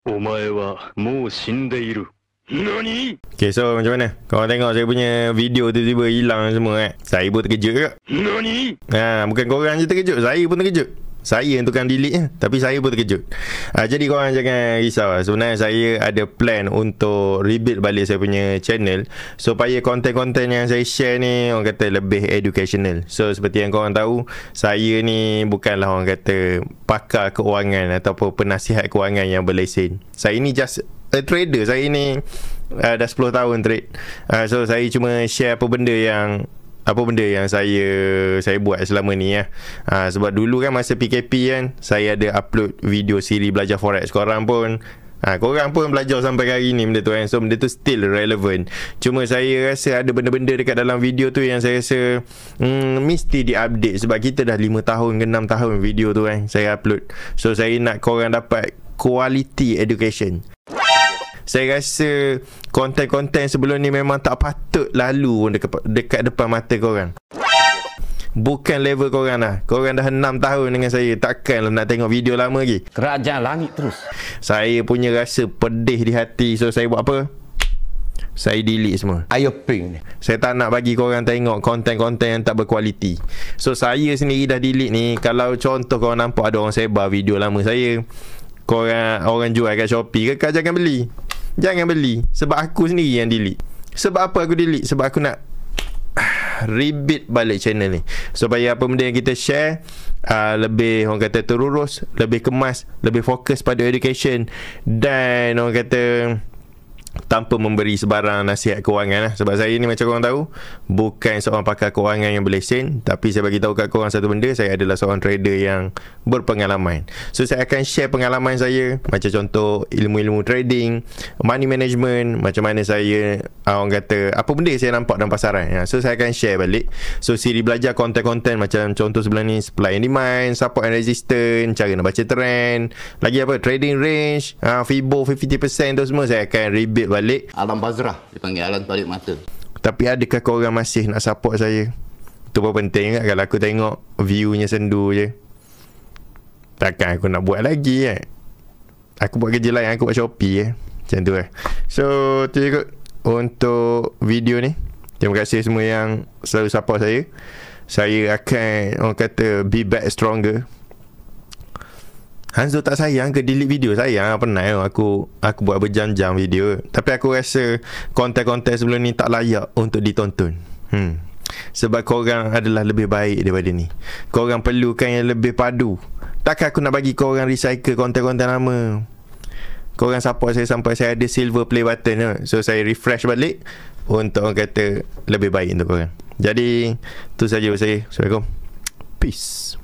お前はもう死んでいる。何? Okay, so macam mana? Korang tengok saya punya video tiba-tiba hilang semua Saya pun terkejut juga. Nani? Bukan korang je terkejut, saya pun terkejut. Saya yang tukang delete tapi saya pun terkejut. Jadi korang jangan risau. Sebenarnya saya ada plan untuk rebuild balik saya punya channel supaya konten-konten yang saya share ni orang kata lebih educational. So seperti yang korang tahu, saya ni bukanlah orang kata pakar keuangan ataupun penasihat keuangan yang berlesen. Saya ni just a trader. Saya ni dah 10 tahun trade. So saya cuma share apa benda yang saya buat selama ni sebab dulu kan masa PKP kan, saya ada upload video siri belajar forex. Korang pun belajar sampai hari ni benda tu kan. So benda tu still relevant. Cuma saya rasa ada benda-benda dekat dalam video tu yang saya rasa mesti diupdate. Sebab kita dah 5 tahun ke 6 tahun video tu kan saya upload. So saya nak korang dapat quality education. Saya rasa konten-konten sebelum ni memang tak patut lalu dekat depan mata korang. Bukan level korang lah. Korang dah 6 tahun dengan saya, takkanlah nak tengok video lama lagi. Kerajaan langit terus. Saya punya rasa pedih di hati. So saya buat apa? Saya delete semua. Ayo ping ni. Saya tak nak bagi korang tengok konten-konten yang tak berkualiti. So saya sendiri dah delete ni. Kalau contoh korang nampak ada orang sebar video lama saya, orang jual kat Shopee ke, jangan beli. Jangan beli. Sebab aku sendiri yang delete. Sebab apa aku delete? Sebab aku nak rebuild balik channel ni supaya apa benda yang kita share lebih orang kata terurus, lebih kemas, lebih fokus pada education, dan orang kata tanpa memberi sebarang nasihat kewangan lah. Sebab saya ni macam korang tahu, bukan seorang pakar kewangan yang berlesen, tapi saya bagi tahu kat korang satu benda, saya adalah seorang trader yang berpengalaman. So saya akan share pengalaman saya, macam contoh ilmu-ilmu trading, money management, macam mana saya orang kata apa benda saya nampak dalam pasaran. So saya akan share balik. So siri belajar konten-konten macam contoh sebelah ni, supply and demand, support and resistance, cara nak baca trend, lagi apa, trading range, Fibo 50% tu semua saya akan rebuild balik. Alam Bazrah dipanggil alam balik mata. Tapi adakah korang masih nak support saya? Itu pun penting kan. Kalau aku tengok view-nya sendu je, takkan aku nak buat lagi Aku buat kerja lain, aku buat Shopee macam tu So tu je kot untuk video ni. Terima kasih semua yang selalu support saya. Saya akan orang kata be back stronger. Hanzo tak sayang ke delete video? Sayang, pernah aku buat berjam-jam video. Tapi aku rasa konten-konten sebelum ni tak layak untuk ditonton. Sebab korang adalah lebih baik daripada ni. Korang perlukan yang lebih padu. Takkan aku nak bagi korang recycle konten-konten lama. Korang support saya sampai saya ada silver play button. So saya refresh balik untuk orang kata lebih baik untuk korang. Jadi tu saja saya. Assalamualaikum. Peace.